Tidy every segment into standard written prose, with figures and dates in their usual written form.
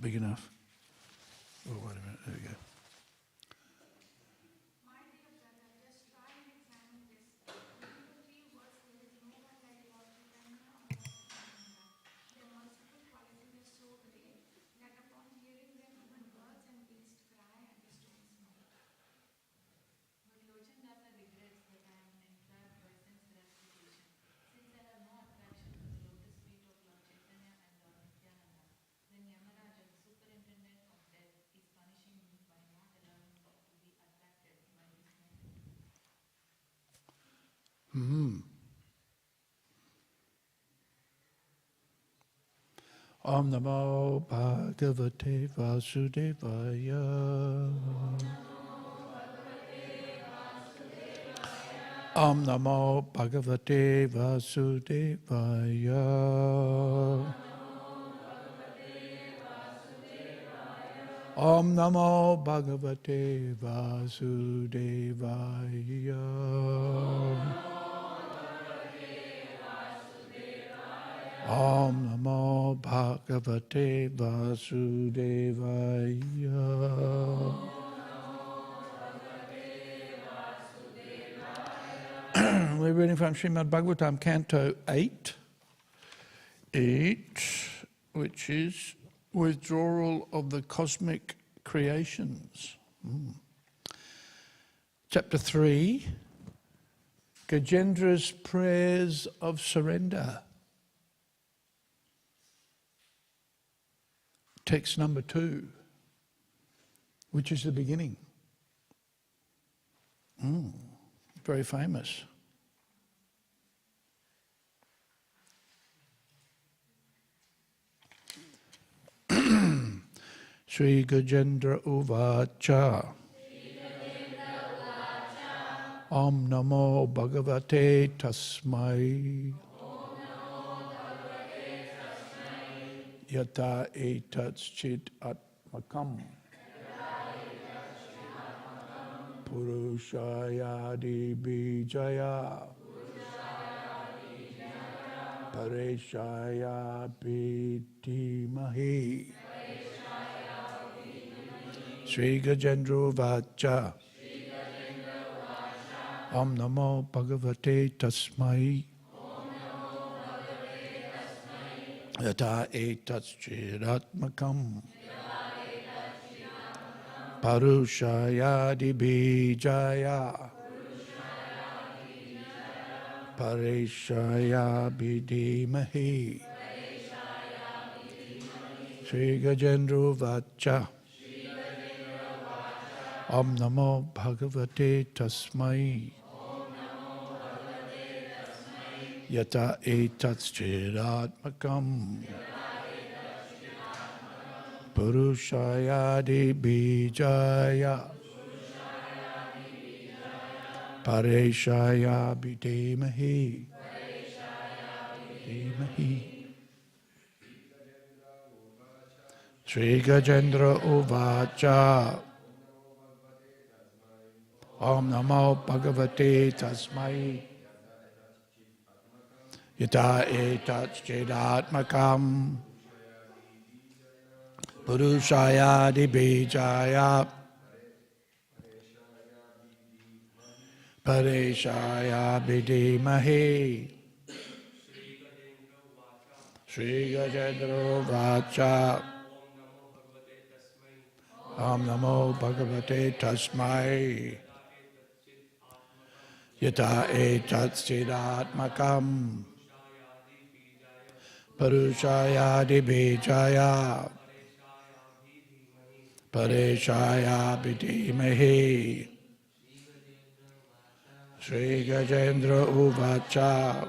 big enough. Oh, wait a minute, there we go. Om Namo Bhagavate Vasudevaya. Om Namo Bhagavate Vasudevaya. Om Namo Bhagavate Vasudevaya. Om Namo Bhagavate Vasudevaya. We're reading from Śrīmad Bhāgavatam, Canto 8, which is Withdrawal of the Cosmic Creations. Chapter 3, Gajendra's Prayers of Surrender. Text number 2, which is the beginning. Very famous. Sri Gajendra Uvacha. Om Namo Bhagavate Tasmai. Yata etat chit atmakam. Purushaya di bijaya. Pareshaya bidhimahi. Sri Gajendra Vacha. Om Namo Bhagavate Tasmai. Yata etat chiratmakam. Parushaya di bijaya. Pareshaya bidhimahi. Sri Gajendra Vacha. Om Namo Bhagavate Tasmai. Yata etat chiratmakam. Purushaya di bijaya. Pareshaya bidhimahi. Sri Gajendra Uvacha. Om Namo Bhagavate Tasmai. Yata etat chidatmakam. Purushaya di bijaya. Pareshaya bidhimahi. Sri Gajendra Vacha. Om Namo Bhagavate Tasmai. Yata etat chidatmakam. Purushaya di bijaya. Pareshaya bidhimahi. Sri Gajendra Uvacha.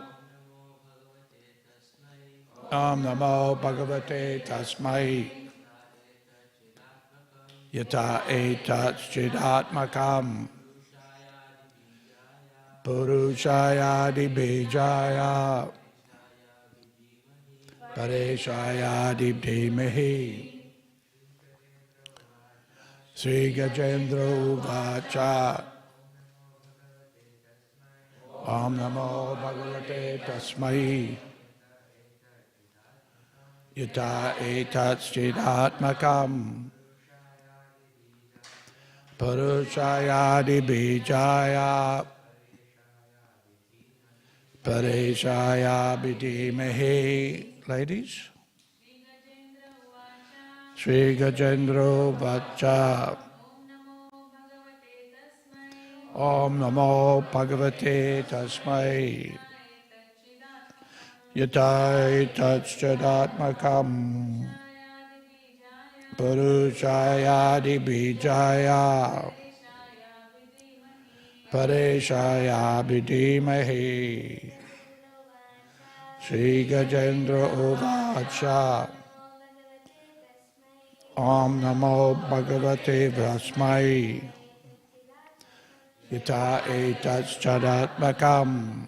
Om Namo Bhagavate Tasmai. Yata etat chidatmakam. Purushaya di bijaya. Pareshaya bidhimahi. Sri Gajendra Uvacha. Om Namo Bhagavate Tasmai. Yata etat chidatmakam Purushayadi bijaya Pareshaya vidimahi. Ladies. Sri Gajendra vacha Om namo bhagavate tasmai Yatai tatchadatmakam Purushayadi bijaya Pareshaya vidimahi. Sri Gajendra uvacha Om namo bhagavate tasmai Yata etatchadatmakam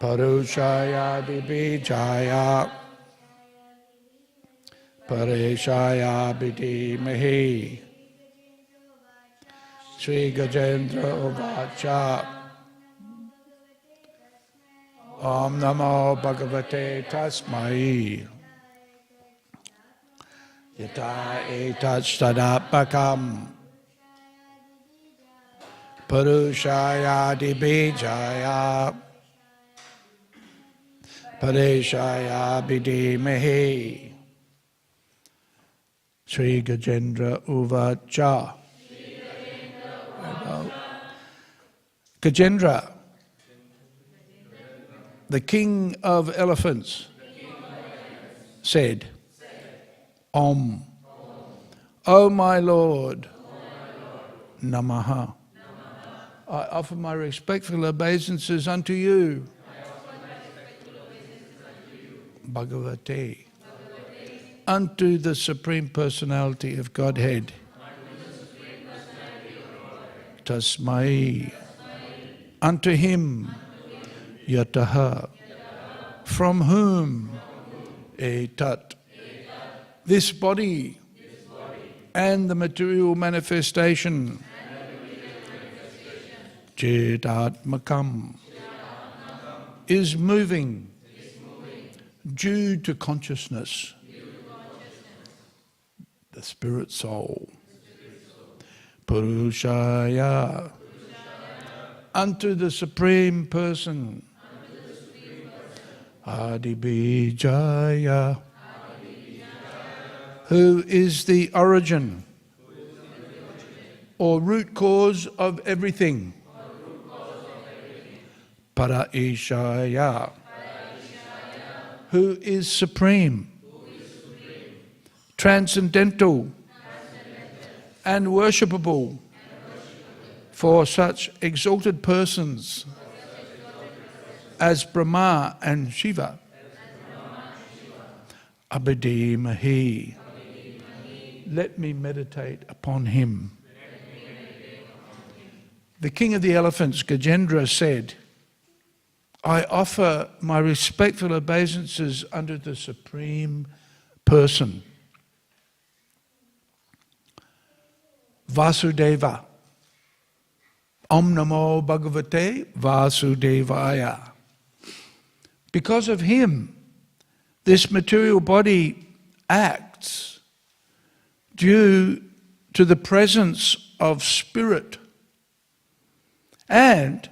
Purushaya bijaya Pareshaya vidimahi. Sri Gajendra uvacha Om namo bhagavate tasmai Yata etatchadatmakam Purushaya bijaya Pareshaya vidimahi. Sri Gajendra uvacha. Gajendra, the king of elephants, said, Om, O my Lord, Namaha. I offer my respectful obeisances unto you, Bhagavate, unto the Supreme Personality of Godhead, Tasmai, unto him, Yataha, from whom, Etat, this body, and the material manifestation, Chidatmakam, is moving due to consciousness, the spirit soul, Purushaya, unto the Supreme Person, Adibijaya, who is the origin or root cause of everything, Paraishaya, who is supreme, transcendental, and worshipable for such exalted persons as Brahma and Shiva. Abhidimahi. Let me meditate upon him. The king of the elephants, Gajendra, said, I offer my respectful obeisances unto the Supreme Person, Vasudeva. Om Namo Bhagavate Vasudevaya. Because of him, this material body acts due to the presence of spirit, and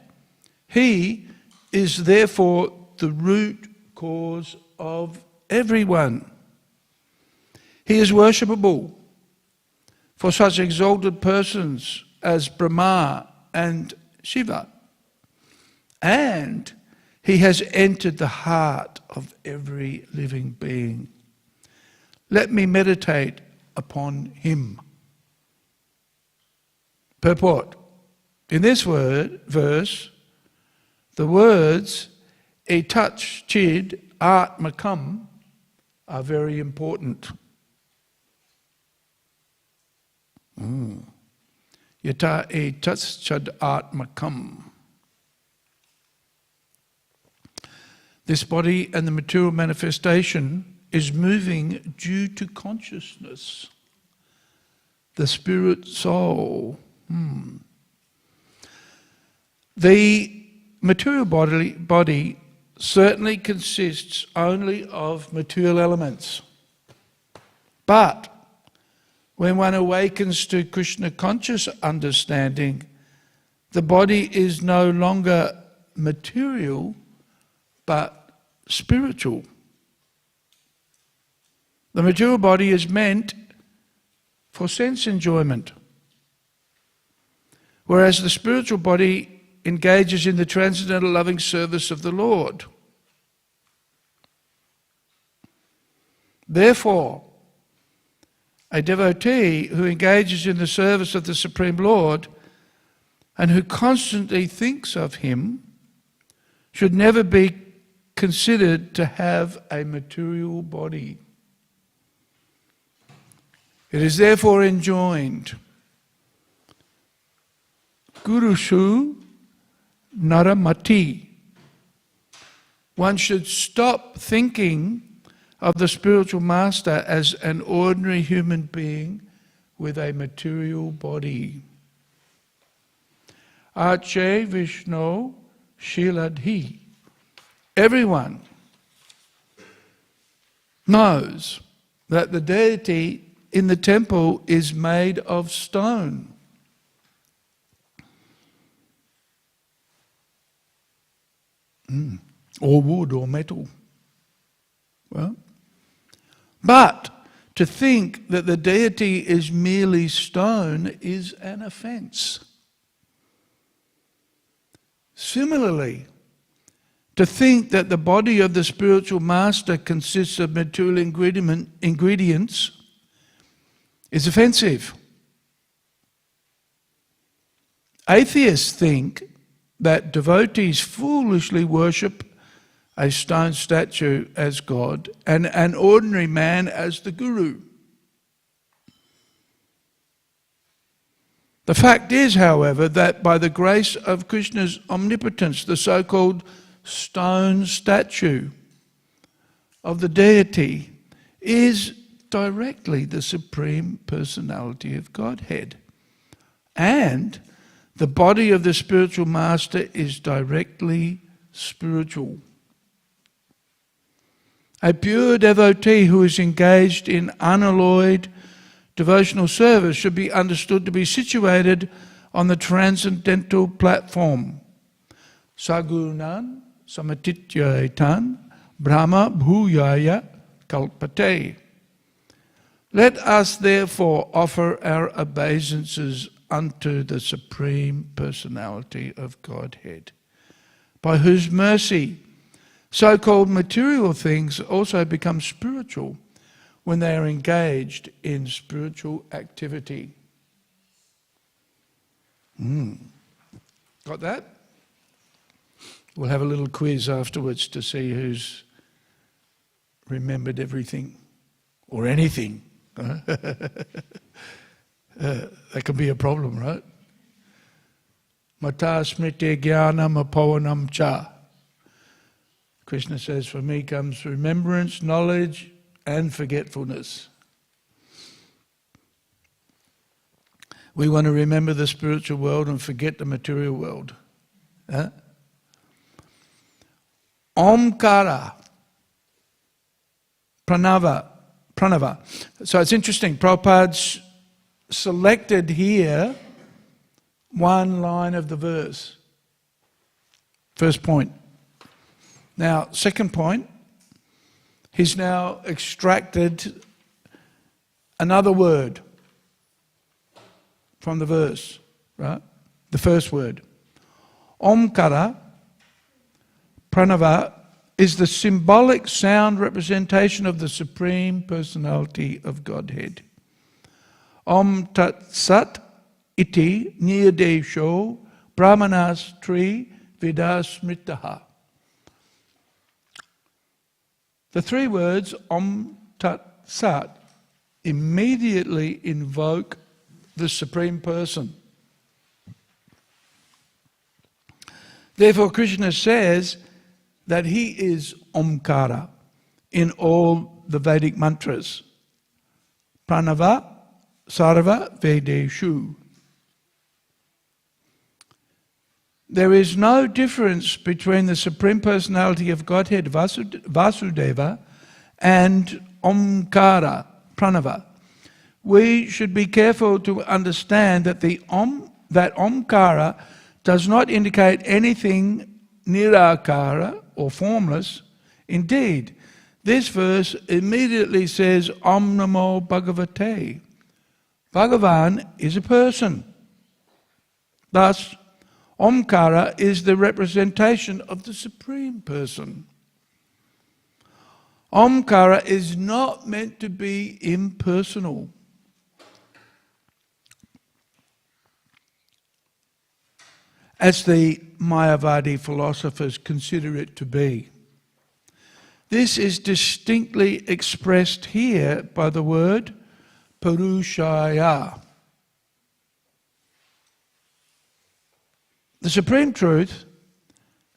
he is therefore the root cause of everyone. He is worshipable for such exalted persons as Brahma and Shiva, and he has entered the heart of every living being. Let me meditate upon him. Purport. In this verse, the words etach chid atmakam are very important. Yata etach chad atmakam. This body and the material manifestation is moving due to consciousness, the spirit soul. The material body certainly consists only of material elements. But when one awakens to Krishna conscious understanding, the body is no longer material but spiritual. The material body is meant for sense enjoyment, whereas the spiritual body engages in the transcendental loving service of the Lord. Therefore, a devotee who engages in the service of the Supreme Lord and who constantly thinks of Him should never be considered to have a material body. It is therefore enjoined, Gurushu Naramati. One should stop thinking of the spiritual master as an ordinary human being with a material body. Ache Vishnu Shiladhi. Everyone knows that the deity in the temple is made of stone. Or wood or metal. Well, but to think that the deity is merely stone is an offence. Similarly, to think that the body of the spiritual master consists of material ingredients is offensive. Atheists think that devotees foolishly worship a stone statue as God and an ordinary man as the Guru. The fact is, however, that by the grace of Krishna's omnipotence, the so-called stone statue of the deity is directly the Supreme Personality of Godhead. And the body of the spiritual master is directly spiritual. A pure devotee who is engaged in unalloyed devotional service should be understood to be situated on the transcendental platform. Sagunan samatityaitan brahma bhuyaya kalpate. Let us therefore offer our obeisances unto the Supreme Personality of Godhead, by whose mercy so-called material things also become spiritual when they are engaged in spiritual activity. Got that? We'll have a little quiz afterwards to see who's remembered everything or anything. That could be a problem, right? Mata smriti jnanam apavanam cha. Krishna says, for me comes remembrance, knowledge, and forgetfulness. We want to remember the spiritual world and forget the material world. Omkara, pranava. So it's interesting, Prabhupada's selected here one line of the verse. First point. Now, second point, he's now extracted another word from the verse, right? The first word. Omkara, pranava, is the symbolic sound representation of the Supreme Personality of Godhead. Om Tat Sat Iti Nirdesho Brahmanas Tri Vidasmritaha. The three words Om Tat Sat immediately invoke the Supreme Person. Therefore, Krishna says that he is Omkara in all the Vedic mantras. Pranava Sarva Vedeshu. There is no difference between the Supreme Personality of Godhead Vasudeva and Omkara, Pranava. We should be careful to understand that that Omkara does not indicate anything nirakara or formless. Indeed, this verse immediately says Om Namo Bhagavate. Bhagavan is a person. Thus, Omkara is the representation of the Supreme Person. Omkara is not meant to be impersonal. As the Mayavadi philosophers consider it to be. This is distinctly expressed here by the word Purushaya. The Supreme Truth,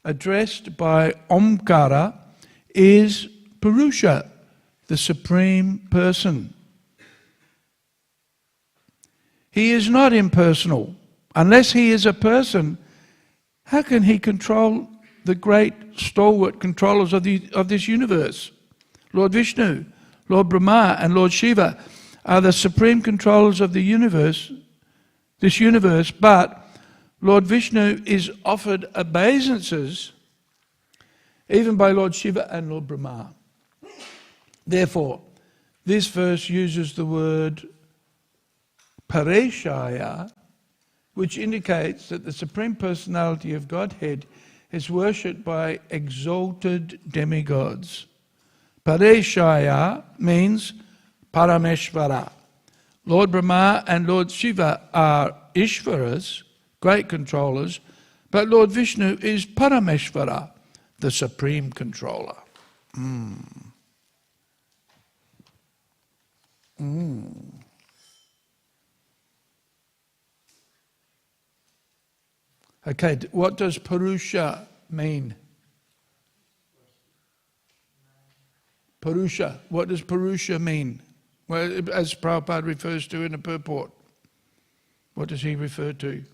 addressed by Omkara, is Purusha, the Supreme Person. He is not impersonal. Unless he is a person, how can he control the great stalwart controllers of this universe? Lord Vishnu, Lord Brahma and Lord Shiva are the supreme controllers of the universe, this universe, but Lord Vishnu is offered obeisances even by Lord Shiva and Lord Brahma. Therefore, this verse uses the word Pareshaya, which indicates that the Supreme Personality of Godhead is worshipped by exalted demigods. Pareshaya means Parameshvara. Lord Brahma and Lord Shiva are Ishvaras, great controllers, but Lord Vishnu is Parameshvara, the supreme controller. Okay, what does Purusha mean? Purusha, what does Purusha mean? Well, as Prabhupada refers to in the purport, what does he refer to?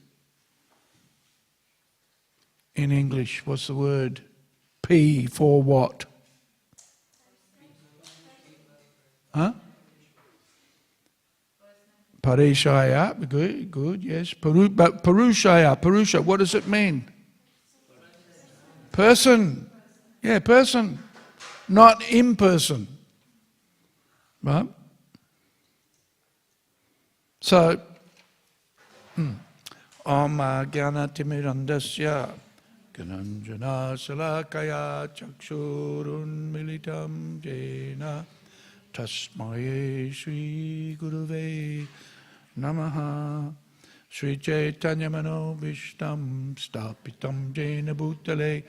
In English, what's the word? P for what? Huh? Pareshaya, good, yes. But Purusha, what does it mean? Person. Yeah, person. Not imperson. Right? So, Om Gyanatimidandasya Gananjana Salakaya Chakshurun Militam Jena Tasmaye Shri Guruve Namaha Shri Chaitanya Mano Vishtam Stapitam Jena Bhutale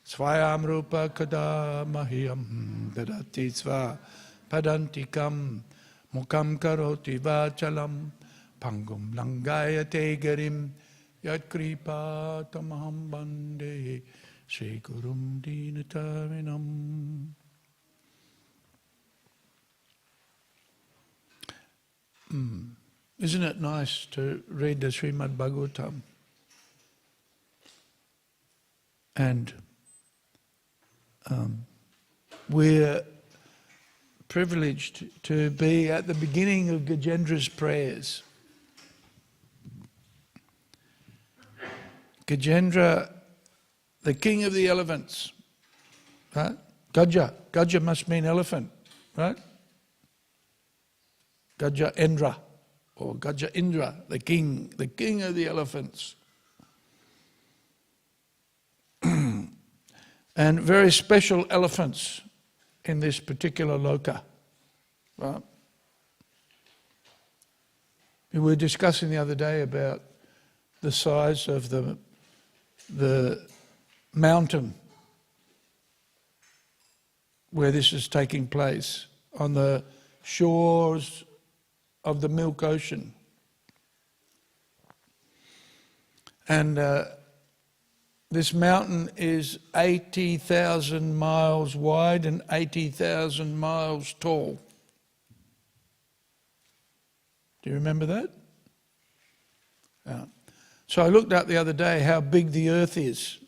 Swayam Rupa Kada Mahiyam Dadati Sva Padantikam Mukam Karoti Vachalam Pangum Langayate Garim Yat Kripa Tamaham Bande Shri Gurum Dinatavinam. Isn't it nice to read the Śrīmad Bhāgavatam? And we're privileged to be at the beginning of Gajendra's prayers. Gajendra, the king of the elephants, right? Gaja must mean elephant, right? Gajendra, or Gajendra, the king of the elephants. And very special elephants in this particular loka, right? We were discussing the other day about the size of the mountain where this is taking place, on the shores of the Milk Ocean. And this mountain is 80,000 miles wide and 80,000 miles tall. Do you remember that? Yeah. So I looked up the other day how big the Earth is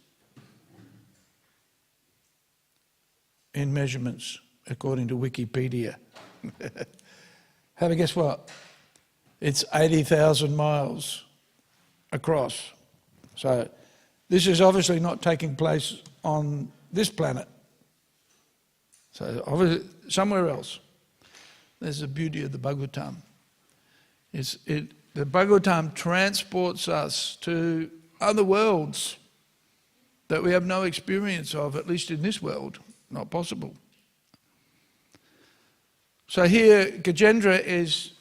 in measurements, according to Wikipedia. Have a guess what? It's 80,000 miles across. So this is obviously not taking place on this planet. So obviously somewhere else. There's the beauty of the Bhagavatam. The Bhagavatam transports us to other worlds that we have no experience of, at least in this world. Not possible. So here Gajendra is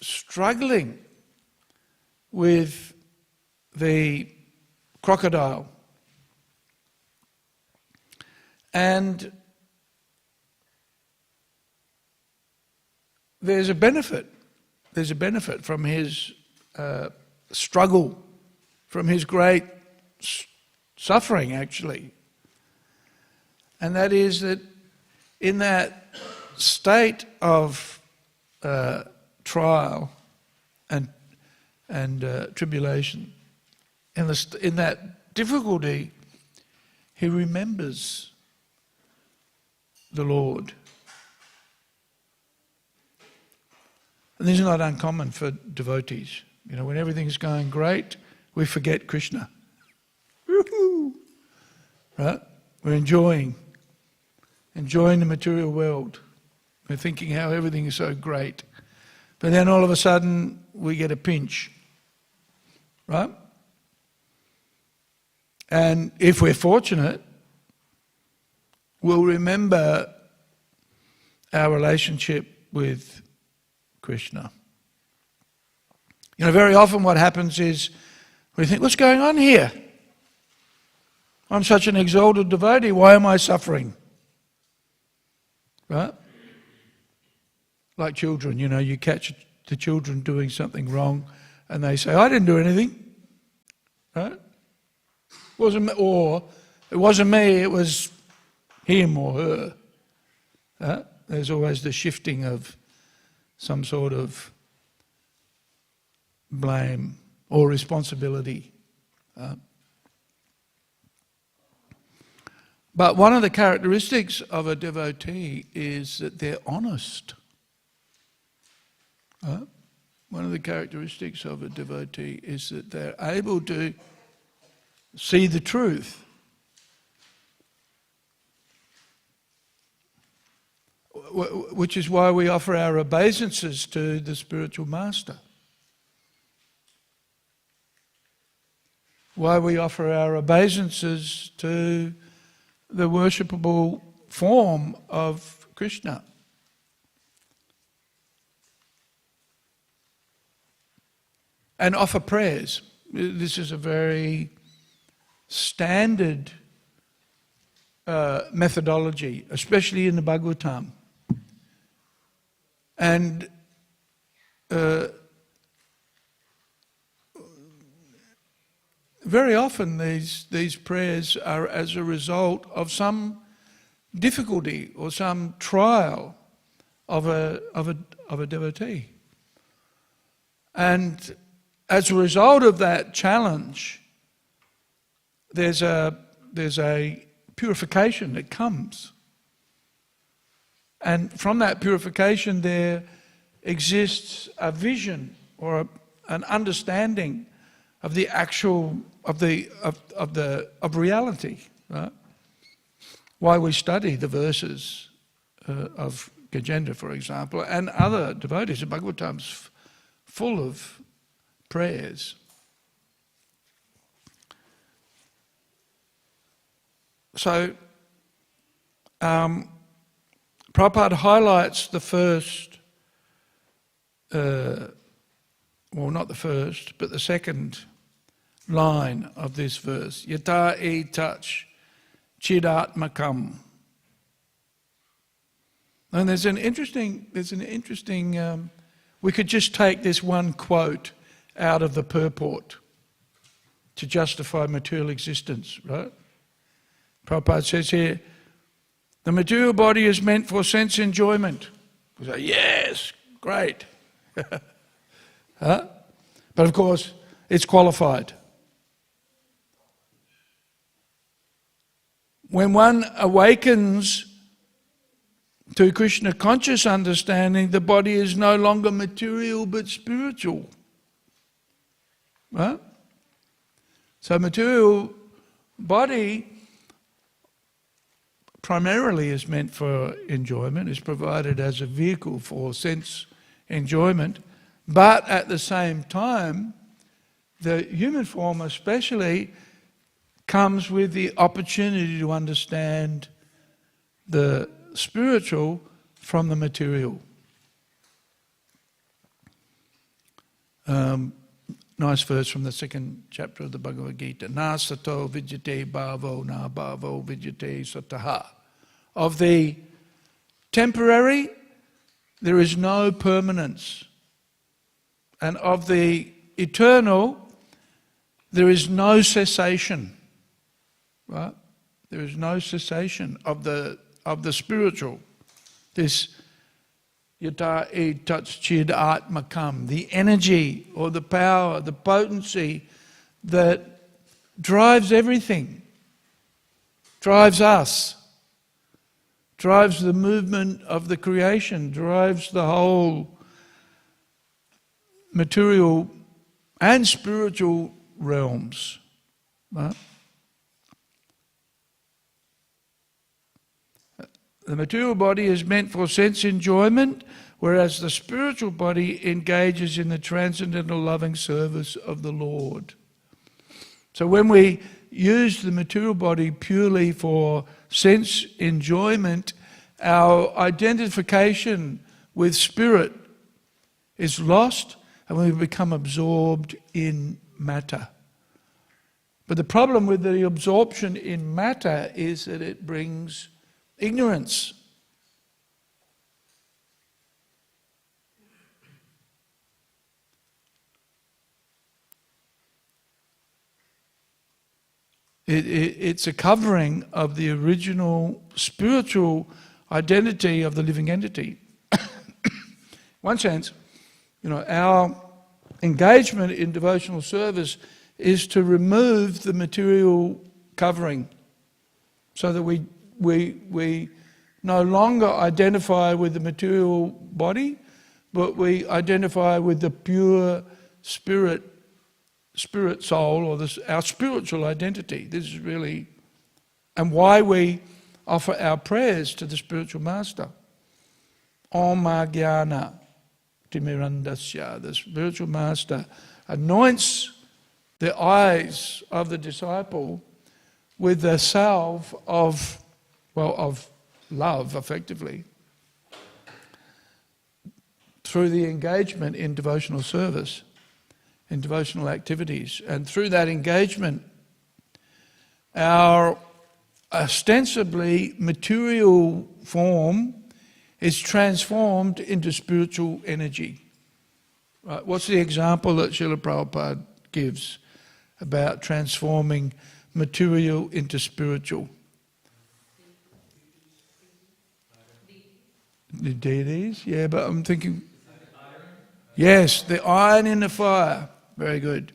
struggling with the crocodile. And there's a benefit from his struggle, from his great suffering actually. And that is that in that state of trial and tribulation, in that difficulty, he remembers the Lord. And this is not uncommon for devotees. You know, when everything's going great, we forget Krishna. Woo-hoo! Right? We're enjoying the material world. We're thinking how everything is so great. But then all of a sudden, we get a pinch. Right? And if we're fortunate, we'll remember our relationship with Krishna. You know, very often what happens is we think, what's going on here? I'm such an exalted devotee, why am I suffering? Right? Like children, you know, you catch the children doing something wrong and they say, I didn't do anything. Right? It wasn't me, it was him or her. Right? There's always the shifting of some sort of blame or responsibility. But one of the characteristics of a devotee is that they're honest. One of the characteristics of a devotee is that they're able to see the truth. Which is why we offer our obeisances to the spiritual master. Why we offer our obeisances to the worshipable form of Krishna. And offer prayers. This is a very standard methodology, especially in the Bhagavatam. And very often these prayers are as a result of some difficulty or some trial of a devotee. And as a result of that challenge, there's a purification that comes. And from that purification there exists a vision or an understanding of the actual of reality, right? Why we study the verses of Gajendra, for example, and other devotees. The Bhagavatam's full of prayers. So Prabhupada highlights the first, well, not the first, but the second line of this verse. Yata etat chidatmakam. And there's an interesting, we could just take this one quote out of the purport to justify material existence, right? Prabhupada says here, the material body is meant for sense enjoyment. We say, yes, great. But of course, it's qualified. When one awakens to Krishna conscious understanding, the body is no longer material but spiritual. Right? So material body primarily is meant for enjoyment, is provided as a vehicle for sense enjoyment, but at the same time, the human form especially comes with the opportunity to understand the spiritual from the material. Nice verse from the second chapter of the Bhagavad Gita. Na sato vidyate bhavo, na bhavo vidyate sataha. Of the temporary, there is no permanence. And of the eternal, there is no cessation. Right? There is no cessation of the spiritual. This yata etat chid atmakam, the energy or the power, the potency that drives everything, drives us, drives the movement of the creation, drives the whole material and spiritual realms. Right? The material body is meant for sense enjoyment, whereas the spiritual body engages in the transcendental loving service of the Lord. So when we use the material body purely for sense enjoyment, our identification with spirit is lost and we become absorbed in matter. But the problem with the absorption in matter is that it brings ignorance. It's a covering of the original spiritual identity of the living entity. In one sense, our engagement in devotional service is to remove the material covering so that we no longer identify with the material body, but we identify with the pure spirit soul, or our spiritual identity. This is really, and why we offer our prayers to the spiritual master. Om Jnana Timirandasya, the spiritual master anoints the eyes of the disciple with the salve of love, effectively, through the engagement in devotional service, in devotional activities. And through that engagement, our ostensibly material form is transformed into spiritual energy. Right? What's the example that Srila Prabhupada gives about transforming material into spiritual? The deities? Yeah, but I'm thinking... Yes, the iron in the fire. Very good.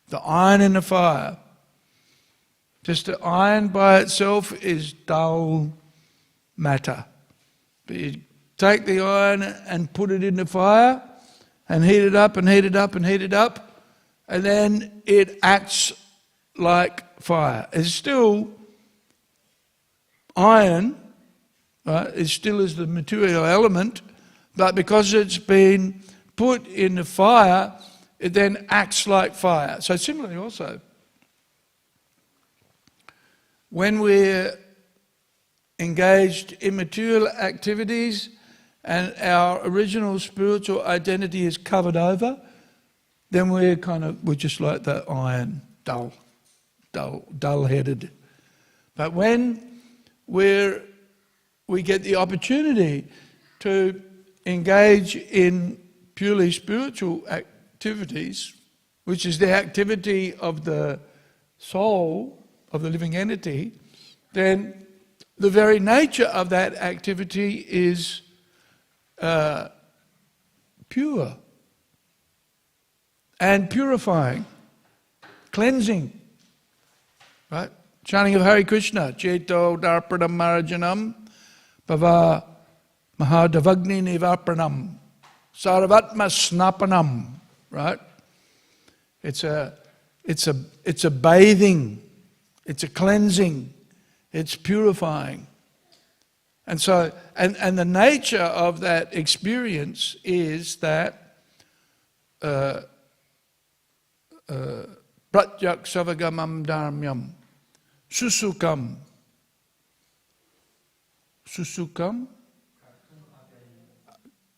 The iron in the fire. Just the iron by itself is dull matter. But you take the iron and put it in the fire and heat it up and heat it up and heat it up, and then it acts like fire. It's still iron, right? It still is the material element, but because it's been put in the fire, it then acts like fire. So similarly also, when we're engaged in material activities and our original spiritual identity is covered over, then we're just like that iron, dull-headed. But when we get the opportunity to engage in purely spiritual activities, which is the activity of the soul, of the living entity, then the very nature of that activity is pure and purifying. cleansing, right? Chanting of Hare Krishna, Cheto Darpadam Marajanam, Bhava Mahadavagni Nivapanam, Saravatma Snapanam, right? It's a bathing, it's a cleansing, it's purifying. And so, and the nature of that experience is that Pratyak Savagamam Dharmyam Susukam.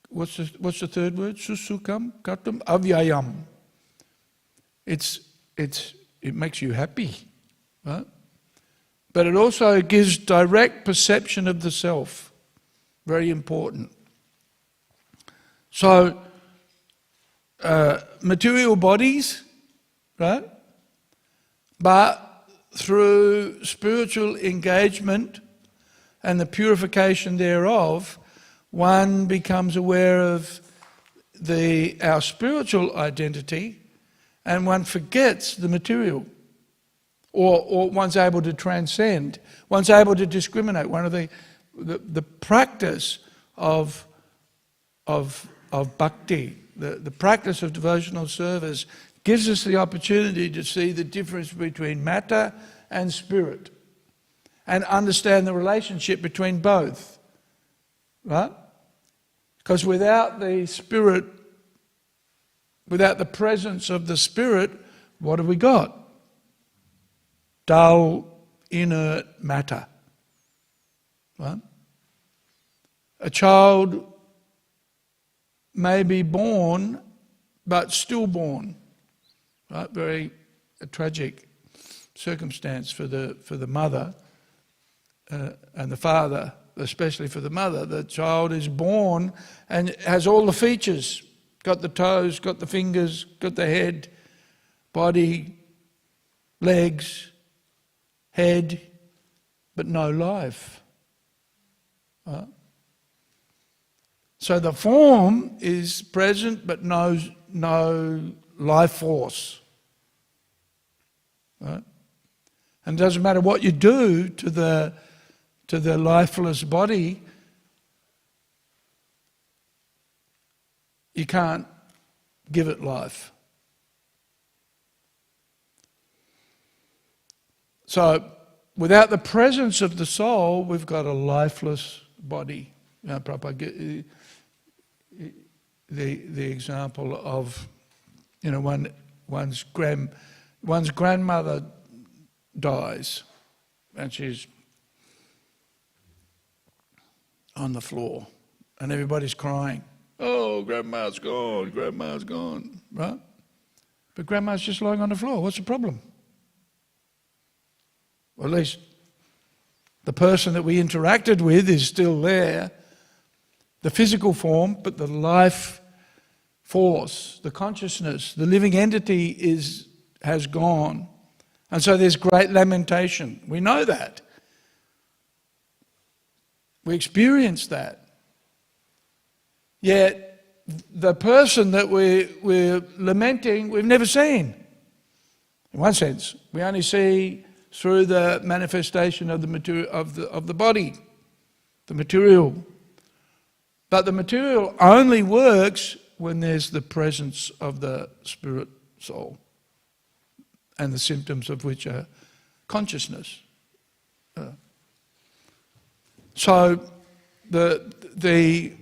What's the third word? Susukam Katum Avyayam. It makes you happy, right? But it also gives direct perception of the self. Very important. So, material bodies, right? But through spiritual engagement and the purification thereof, one becomes aware of our spiritual identity, and one forgets the material. Or one's able to transcend, one's able to discriminate. One of the practice of bhakti, the practice of devotional service, gives us the opportunity to see the difference between matter and spirit, and understand the relationship between both, right? Because without the spirit, without the presence of the spirit, what have we got? Dull, inert matter. Right? A child may be born, but stillborn. Right? Very tragic circumstance for the mother and the father, especially for the mother. The child is born and has all the features. Got the toes, got the fingers, got the head, body, legs, head, but no life. So the form is present, but no life force. Right? And it doesn't matter what you do to the lifeless body, you can't give it life. So, without the presence of the soul, we've got a lifeless body. You know, Prabhupada, the example of, you know, one's grandmother dies, and she's on the floor, and everybody's crying. Oh, grandma's gone, right? But grandma's just lying on the floor. What's the problem? Or at least the person that we interacted with is still there, the physical form, but the life force, the consciousness, the living entity has gone. And so there's great lamentation. We know that. We experience that. Yet the person that we're lamenting, we've never seen. In one sense, we only see through the manifestation of the material of the body, the material. But the material only works when there's the presence of the spirit soul, and the symptoms of which are consciousness. So the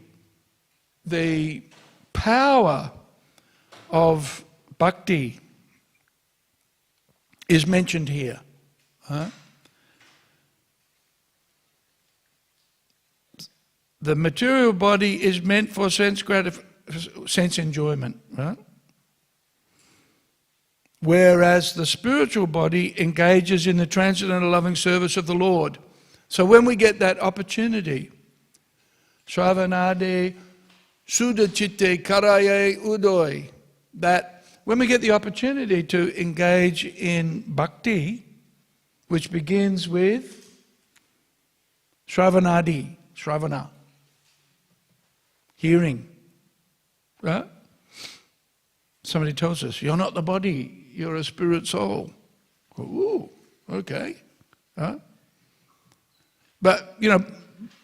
power of bhakti is mentioned here. The material body is meant for sense enjoyment, right? Whereas the spiritual body engages in the transcendental loving service of the Lord. So when we get that opportunity, Shravanade Sudachitte Karaye Udoy, that when we get the opportunity to engage in bhakti, which begins with Shravanadi, Shravana, hearing, right? Somebody tells us, you're not the body, you're a spirit soul. Ooh, okay. Huh? But,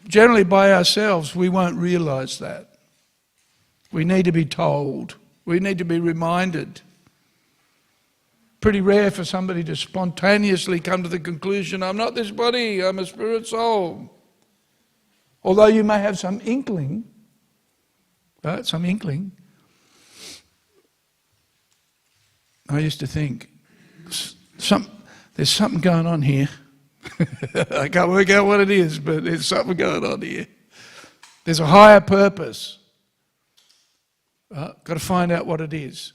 generally by ourselves, we won't realize that. We need to be told. We need to be reminded. Pretty rare for somebody to spontaneously come to the conclusion, I'm not this body, I'm a spirit soul. Although you may have some inkling, right? Some inkling. I used to think, there's something going on here. I can't work out what it is, but there's something going on here. There's a higher purpose. Got to find out what it is.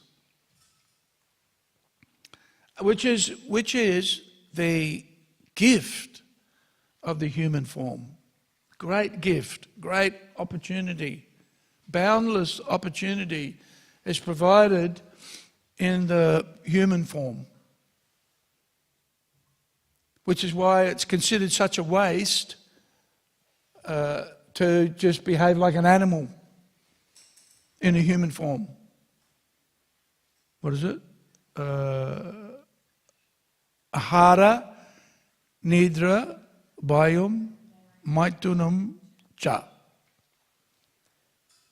Which is the gift of the human form. Great gift, great opportunity, boundless opportunity is provided in the human form. Which is why it's considered such a waste to just behave like an animal in a human form. What is it? Hare, Nidra, Bhayam, Maitunam, Cha.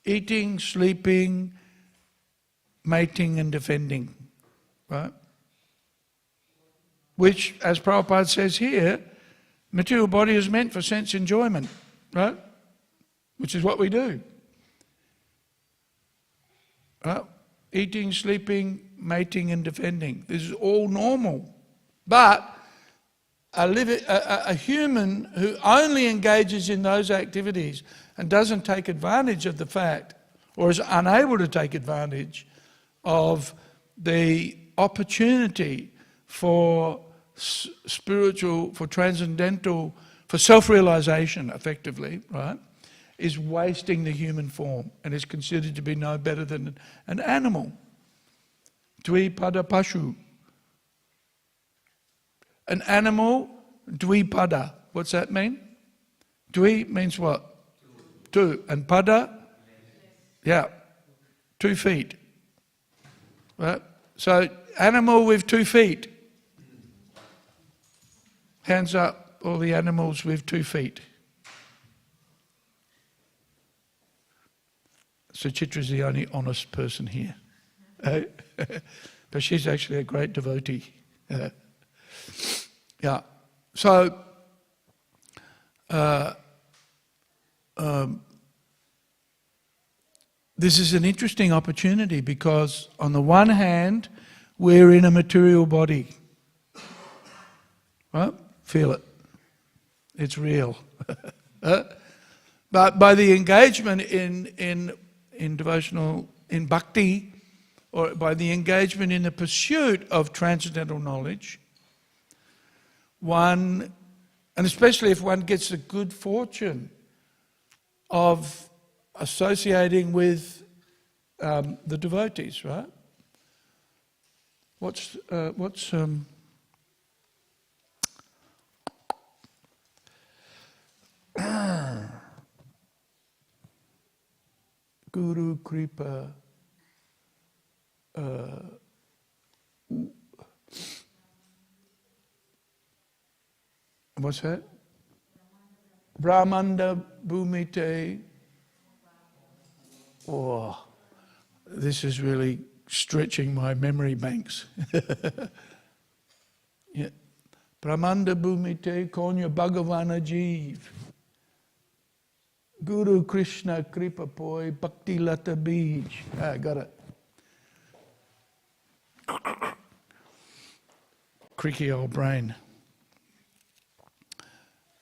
Eating, sleeping, mating and defending. Right? Which, as Prabhupada says here, material body is meant for sense enjoyment, right? Which is what we do. Right? Eating, sleeping, mating and defending. This is all normal. But a human who only engages in those activities and doesn't take advantage of the fact, or is unable to take advantage of the opportunity for spiritual, for transcendental, for self-realization, effectively, right, is wasting the human form and is considered to be no better than an animal. Dvipada pashu. An animal, dvipada. What's that mean? Dvi means what? Two. And pada? Yeah. 2 feet. Right? So, animal with 2 feet. Hands up, all the animals with 2 feet. So Chitra's the only honest person here. But she's actually a great devotee. Yeah. So, this is an interesting opportunity because on the one hand, we're in a material body. Right? Feel it. It's real. But by the engagement in devotional, in bhakti, or by the engagement in the pursuit of transcendental knowledge, one, and especially if one gets the good fortune of associating with the devotees, right? What's Guru Kripa, what's that? Brahmanda Bhumite. Oh, this is really stretching my memory banks. Yeah. Brahmanda Bhumite Konya Bhagavana Jeev. Guru Krishna Kripa Poi Bhakti Lata Bij. I got it. Creaky old brain.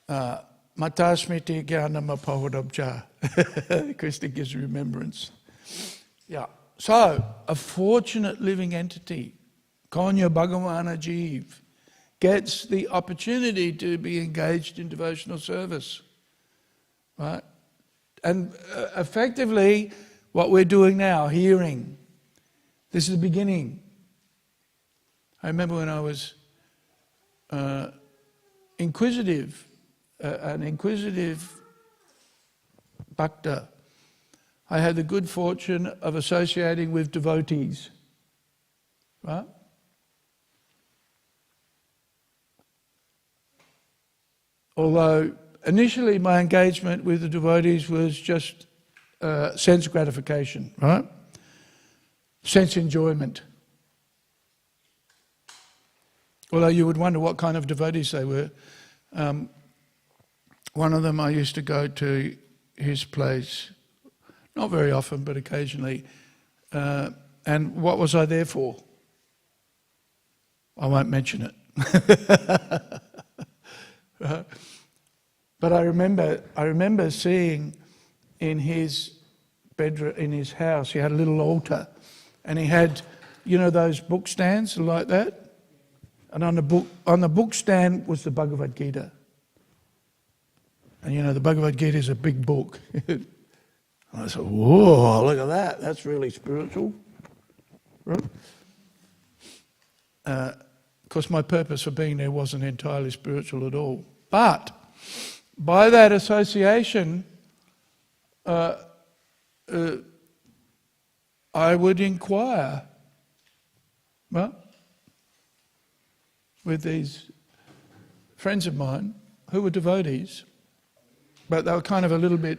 Matasmiti Gyanama Pahodabja. Krishna gives remembrance. Yeah. So, a fortunate living entity, Konya Bhagavana Jeev, gets the opportunity to be engaged in devotional service. Right? And effectively, what we're doing now, hearing, this is the beginning. I remember when I was inquisitive, an inquisitive bhakta, I had the good fortune of associating with devotees. Right? Although initially my engagement with the devotees was just sense gratification, right? Sense enjoyment. Although you would wonder what kind of devotees they were. One of them, I used to go to his place, not very often, but occasionally. And what was I there for? I won't mention it. But I remember seeing in his bedroom, in his house, he had a little altar, and he had, you know, those book stands like that. And on the book stand was the Bhagavad Gita. And you know, the Bhagavad Gita is a big book. And I said, whoa, look at that. That's really spiritual. Right? Of course, my purpose for being there wasn't entirely spiritual at all. But by that association, I would inquire, well, with these friends of mine who were devotees, but they were kind of a little bit.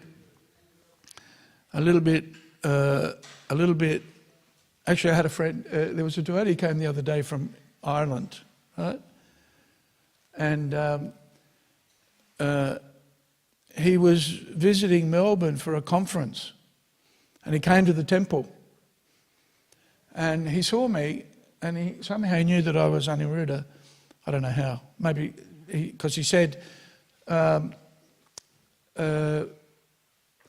Actually, I had a friend. There was a devotee who came the other day from Ireland, right? And he was visiting Melbourne for a conference, and he came to the temple, and he saw me, and he somehow knew that I was Aniruddha. I don't know how. Maybe because he said.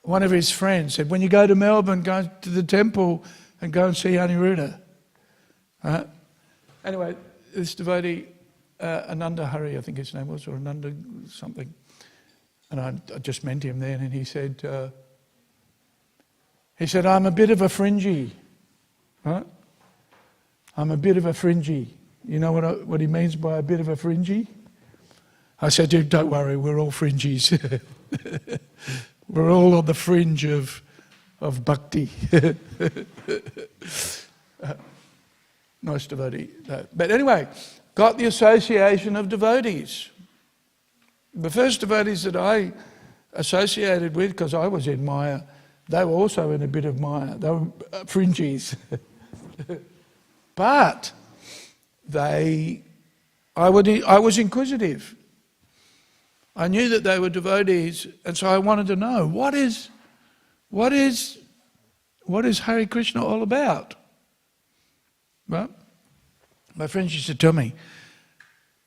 One of his friends said, when you go to Melbourne, go to the temple and go and see Aniruddha. Anyway, this devotee, Ananda Hare, I think his name was, or Ananda something, and I just met him then, and he said, I'm a bit of a fringy. Right? I'm a bit of a fringy. You know what he means by a bit of a fringy? I said, dude, don't worry, we're all fringies. We're all on the fringe of bhakti. Nice devotee. But anyway, got the association of devotees. The first devotees that I associated with, because I was in Maya, they were also in a bit of Maya. They were fringies. But I was inquisitive. I knew that they were devotees, and so I wanted to know, what is Hare Krishna all about? Well, my friends used to tell me,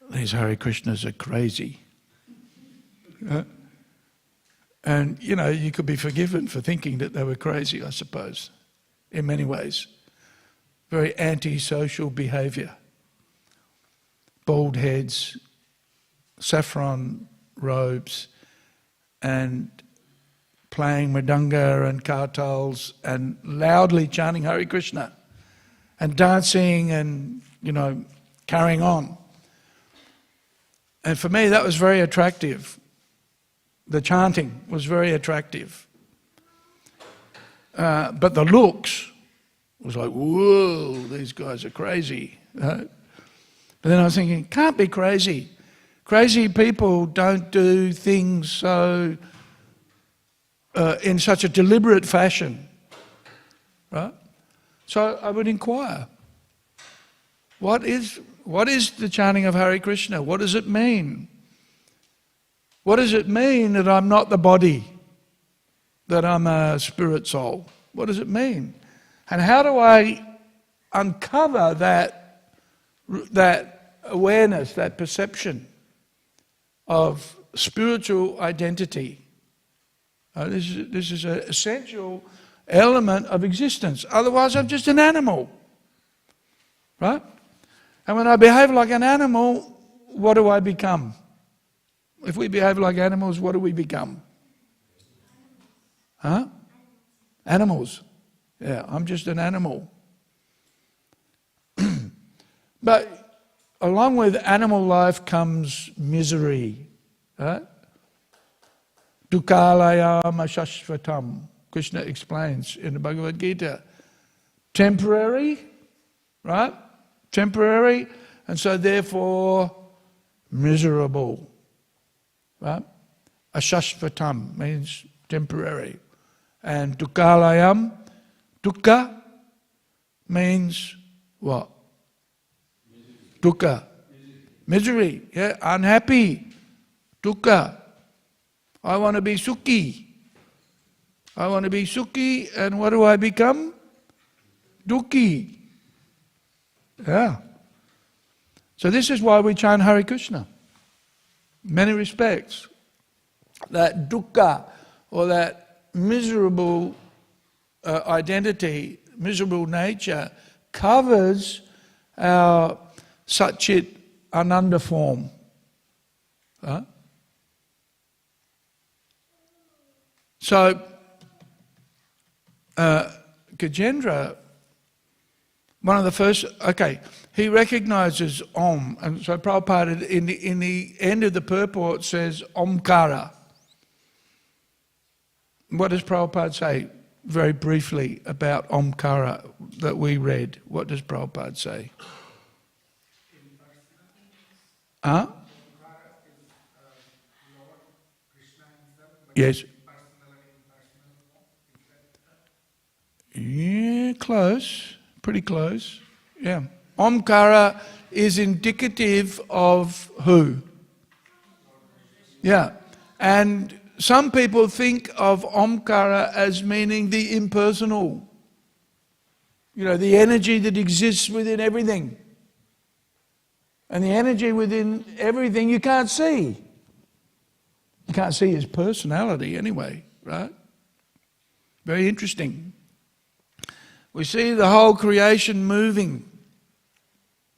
these Hare Krishnas are crazy. And, you know, you could be forgiven for thinking that they were crazy, I suppose, in many ways. Very anti-social behaviour. Bald heads, saffron robes, and playing mridanga and kartals and loudly chanting Hare Krishna and dancing and, you know, carrying on. And for me that was very attractive. The chanting was very attractive. But the looks was like, whoa, these guys are crazy. But then I was thinking, can't be crazy. Crazy people don't do things so in such a deliberate fashion, right? So I would inquire, what is the chanting of Hare Krishna? What does it mean? What does it mean that I'm not the body, that I'm a spirit soul? What does it mean? And how do I uncover that awareness, that perception of spiritual identity? This is an essential element of existence. Otherwise, I'm just an animal, right? And when I behave like an animal, what do I become? If we behave like animals, what do we become? Huh? Animals. Yeah, I'm just an animal. But along with animal life comes misery, right? Dukkalayama shashvatam. Krishna explains in the Bhagavad Gita. Temporary, right? Temporary, and so therefore miserable. right? Ashashvatam means temporary. And dukkhalayam, dukkha means what? Dukkha. Misery, yeah, unhappy. Dukkha. I want to be sukhi. I want to be sukhi, and what do I become? Dukkhi. Yeah. So this is why we chant Hare Krishna. In many respects, that dukkha, or that miserable identity, miserable nature, covers our Satchit Ananda form. Right? So, Gajendra, one of the first, he recognizes Om, and so Prabhupada in the end of the purport says Omkara. What does Prabhupada say very briefly about Omkara that we read? What does Prabhupada say? Huh? Yes. Yeah, close. Pretty close. Yeah. Omkara is indicative of who? Yeah. And some people think of Omkara as meaning the impersonal. You know, the energy that exists within everything. And the energy within everything you can't see. You can't see his personality anyway, right? Very interesting. We see the whole creation moving.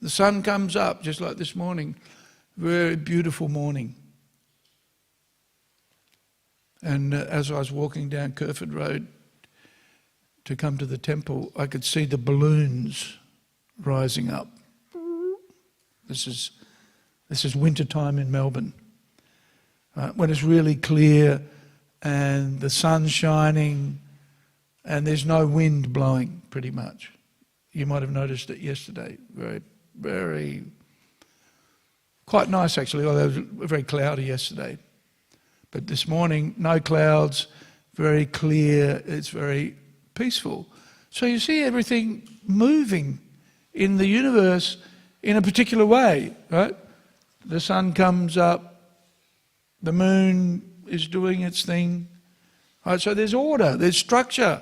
The sun comes up, just like this morning. Very beautiful morning. And as I was walking down Kerford Road to come to the temple, I could see the balloons rising up. This is winter time in Melbourne. When it's really clear and the sun's shining and there's no wind blowing, pretty much. You might have noticed it yesterday. Very, very, quite nice actually, although it was very cloudy yesterday. But this morning, no clouds, very clear, it's very peaceful. So you see everything moving in the universe in a particular way, right? The sun comes up, the moon is doing its thing. Right? So there's order, there's structure.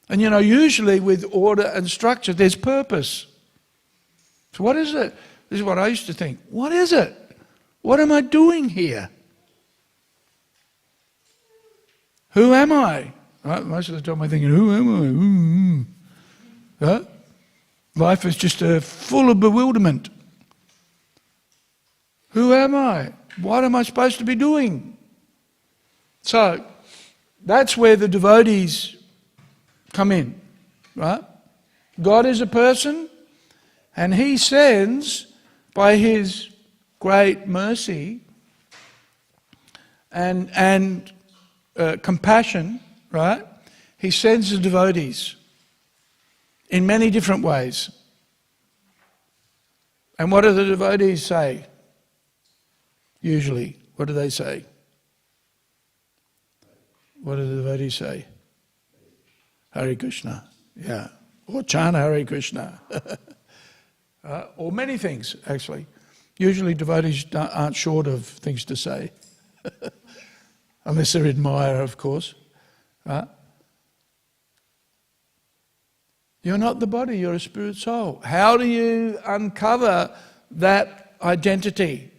And you know, usually with order and structure, there's purpose. So what is it? This is what I used to think. What is it? What am I doing here? Who am I? Right? Most of the time I'm thinking, who am I? Right? Life is just full of bewilderment. Who am I? What am I supposed to be doing? So, that's where the devotees come in, right? God is a person, and He sends, by His great mercy and compassion, right? He sends the devotees in many different ways. And what do the devotees say? Usually, what do they say? What do the devotees say? Hare Krishna, yeah. Or chant Hare Krishna. Or many things, actually. Usually devotees aren't short of things to say. Unless they're admirer, of course. You're not the body, you're a spirit soul. How do you uncover that identity?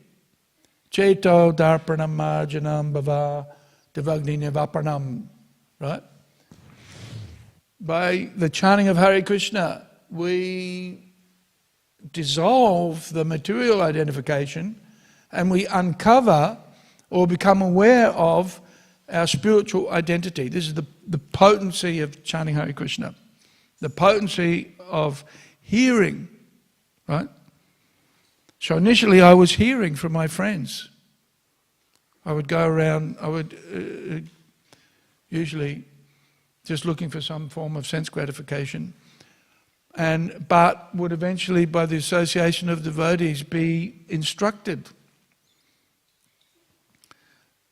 Cheto darpanam marjanam bhava devagni nivapanam. Right? By the chanting of Hare Krishna, we dissolve the material identification and we uncover or become aware of our spiritual identity. This is the potency of chanting Hare Krishna. The potency of hearing, right? So initially I was hearing from my friends. I would go around, I would usually just looking for some form of sense gratification, but would eventually, by the association of devotees, be instructed.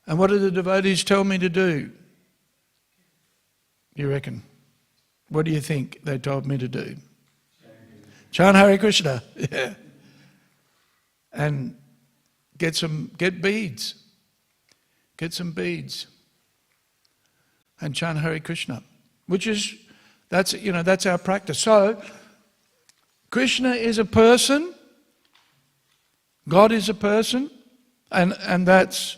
And what do the devotees tell me to do? You reckon? What do you think they told me to do? Chant Hare Krishna. Yeah. And get beads. Get some beads. And chant Hare Krishna. That's our practice. So, Krishna is a person. God is a person. And that's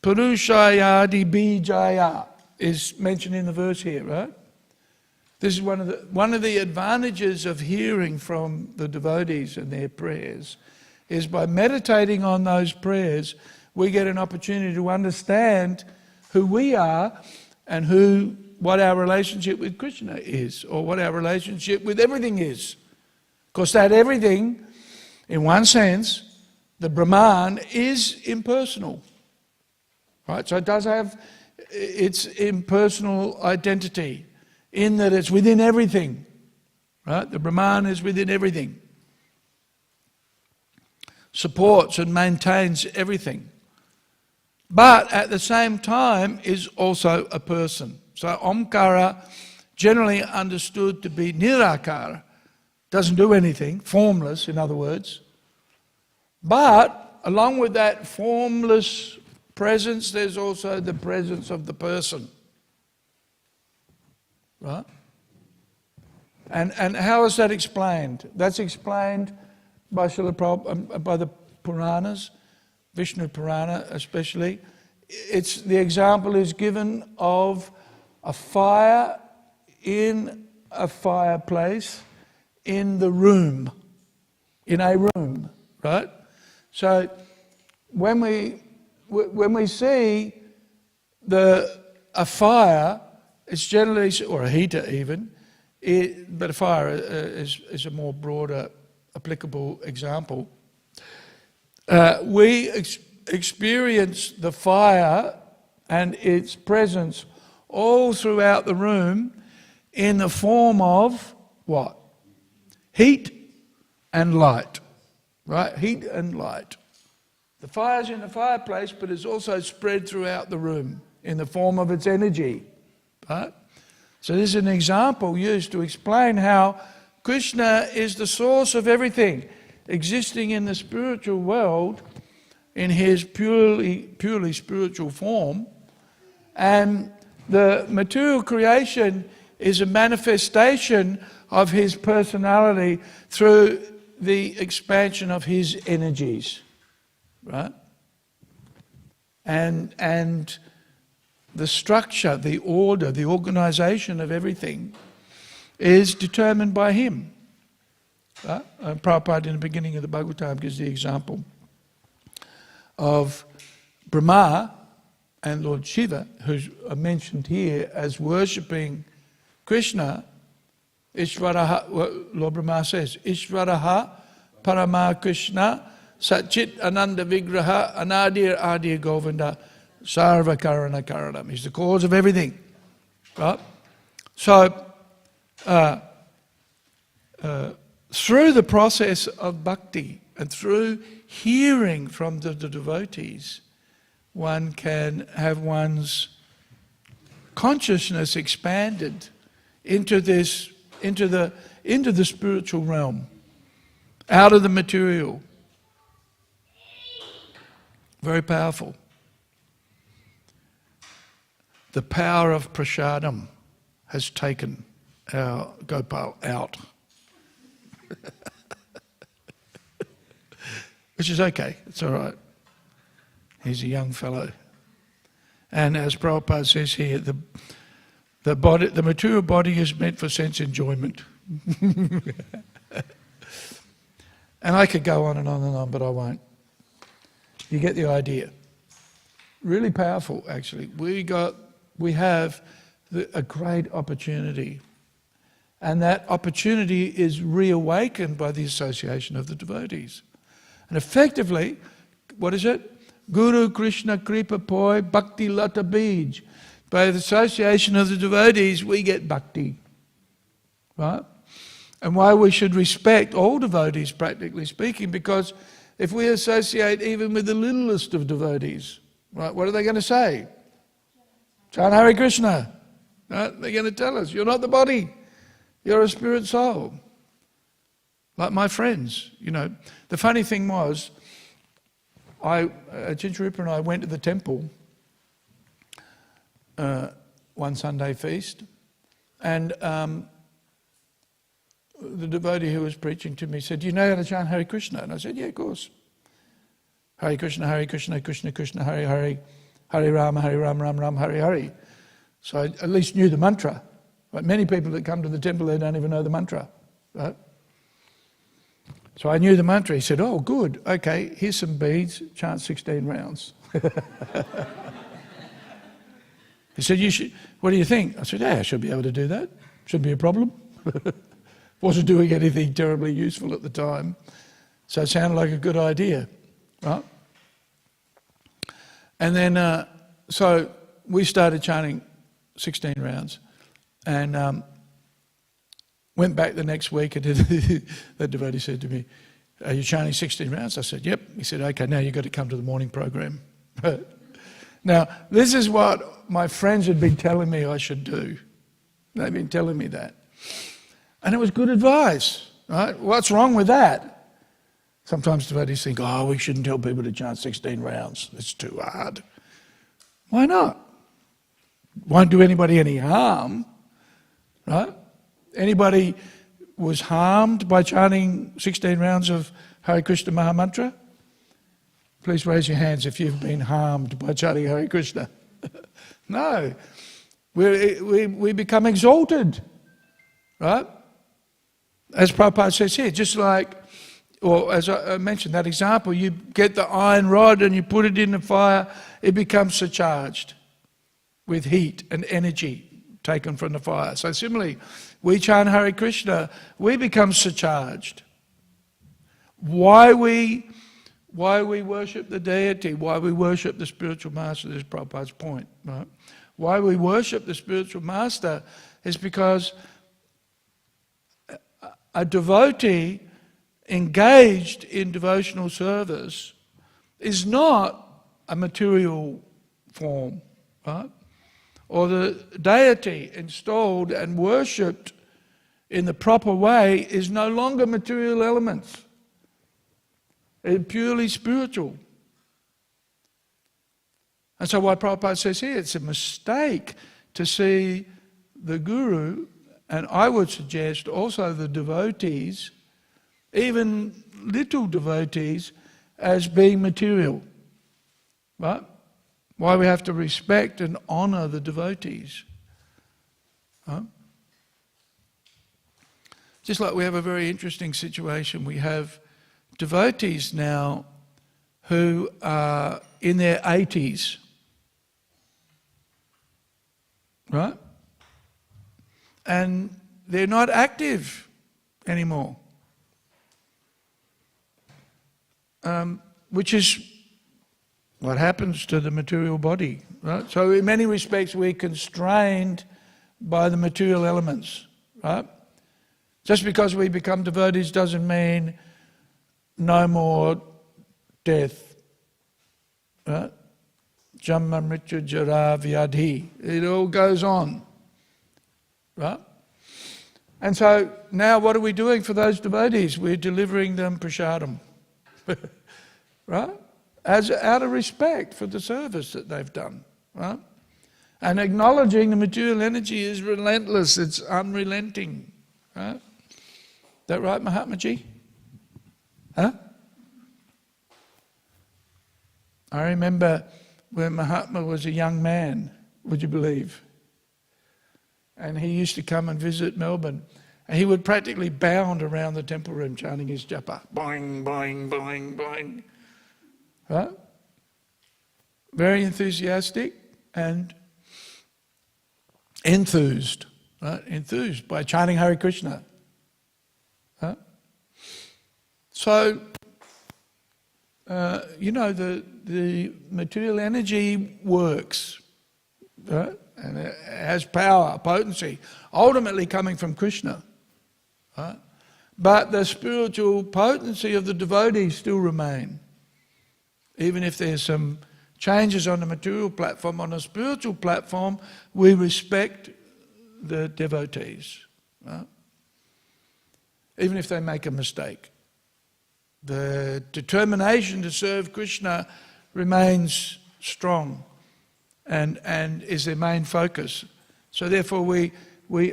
Purushayadi Bijaya is mentioned in the verse here, right? This is one of the advantages of hearing from the devotees and their prayers, is by meditating on those prayers, we get an opportunity to understand who we are and what our relationship with Krishna is, or what our relationship with everything is. Because that everything, in one sense, the Brahman, is impersonal. Right? So it does have its impersonal identity, in that it's within everything. Right? The Brahman is within everything. Supports and maintains everything. But at the same time is also a person. So Omkara, generally understood to be Nirakara, doesn't do anything, formless in other words. But along with that formless presence, there's also the presence of the person. Right? And how is that explained? That's explained by Srila Prabhupada, by the Puranas, Vishnu Purana especially. The example is given of a fire in a fireplace in a room, right? So when we see a fire, it's generally, or a heater even, but a fire is a more broader applicable example. We experience the fire and its presence all throughout the room in the form of what? Heat and light. Right? Heat and light. The fire's in the fireplace, but it's also spread throughout the room in the form of its energy. Right? So this is an example used to explain how Krishna is the source of everything existing in the spiritual world in his purely spiritual form, and the material creation is a manifestation of his personality through the expansion of his energies, right? And the structure, the order, the organization of everything is determined by him. Right? Prabhupada in the beginning of the Bhagavatam gives the example of Brahma and Lord Shiva, who's mentioned here as worshipping Krishna. Ishvaraha, Lord Brahma says, Ishvaraha Parama Krishna Satchit Ananda Vigraha Anadir Adir Govinda Sarva Karana Karanam. He's the cause of everything. Right? So, through the process of bhakti and through hearing from the devotees, one can have one's consciousness expanded into the spiritual realm, out of the material. Very powerful. The power of prasadam has taken our Gopal out. Which is okay, it's all right. He's a young fellow. And as Prabhupada says here, the material body is meant for sense enjoyment. And I could go on and on and on, but I won't. You get the idea. Really powerful, actually. We have a great opportunity. And that opportunity is reawakened by the association of the devotees. And effectively, what is it? Guru Krishna Kripa Poi Bhakti Lata Bij. By the association of the devotees, we get bhakti. Right? And why we should respect all devotees, practically speaking, because if we associate even with the littlest of devotees, Right? What are they going to say? Chant Hare Krishna. Right? They're going to tell us, you're not the body. You're a spirit soul. Like my friends, you know. The funny thing was, Chincharipa and I went to the temple one Sunday feast, and the devotee who was preaching to me said, "Do you know how to chant Hare Krishna?" And I said, "Yeah, of course. Hare Krishna, Krishna Krishna, Hare Hare, Hare Rama, Ram Ram, Hare Hare." So I at least knew the mantra. Like many people that come to the temple, they don't even know the mantra, right? So I knew the mantra. He said, "Oh, good. Okay, here's some beads. Chant 16 rounds." He said, "You should. What do you think?" I said, "Yeah, I should be able to do that. Shouldn't be a problem." Wasn't doing anything terribly useful at the time, so it sounded like a good idea, right? And then, so we started chanting 16 rounds, and went back the next week, and the devotee said to me, "Are you chanting 16 rounds?" I said, "Yep." He said, "Okay, now you've got to come to the morning program." Now, this is what my friends had been telling me I should do. They've been telling me that. And it was good advice, right? What's wrong with that? Sometimes devotees think, "Oh, we shouldn't tell people to chant 16 rounds. It's too hard." Why not? Won't do anybody any harm, right? Anybody was harmed by chanting 16 rounds of Hare Krishna Maha Mantra? Please raise your hands if you've been harmed by chanting Hare Krishna. No. We become exalted, right? As Prabhupada says here, just like, or as I mentioned that example, you get the iron rod and you put it in the fire, it becomes surcharged with heat and energy taken from the fire. So similarly, we chant Hare Krishna, we become surcharged. Why we worship the deity, why we worship the spiritual master, this is Prabhupada's point, right? Why we worship the spiritual master is because a devotee engaged in devotional service is not a material form, right? Or the deity installed and worshipped in the proper way is no longer material elements. It's purely spiritual. And so what Prabhupada says here, it's a mistake to see the guru, and I would suggest also the devotees, even little devotees, as being material. Right? Why we have to respect and honour the devotees. Huh? Just like we have a very interesting situation, we have devotees now who are in their 80s, right? And they're not active anymore, which is what happens to the material body, right? So in many respects we're constrained by the material elements, right? Just because we become devotees doesn't mean no more death, right? Jamma mrityu jara vyadhi. It all goes on, right? And so now what are we doing for those devotees? We're delivering them prasadam, right? As out of respect for the service that they've done, right? And acknowledging the material energy is relentless, it's unrelenting, right? That right, Mahatma Ji? Huh? I remember when Mahatma was a young man, would you believe? And he used to come and visit Melbourne. And he would practically bound around the temple room chanting his japa. Boing, boing, boing, boing. Right? Very enthusiastic and enthused. Right? Enthused by chanting Hare Krishna. Right? So, the material energy works, right? And it has power, potency, ultimately coming from Krishna. Right? But the spiritual potency of the devotees still remain, even if there's some changes on the material platform. On a spiritual platform, we respect the devotees, right? Even if they make a mistake. The determination to serve Krishna remains strong and is their main focus. So therefore we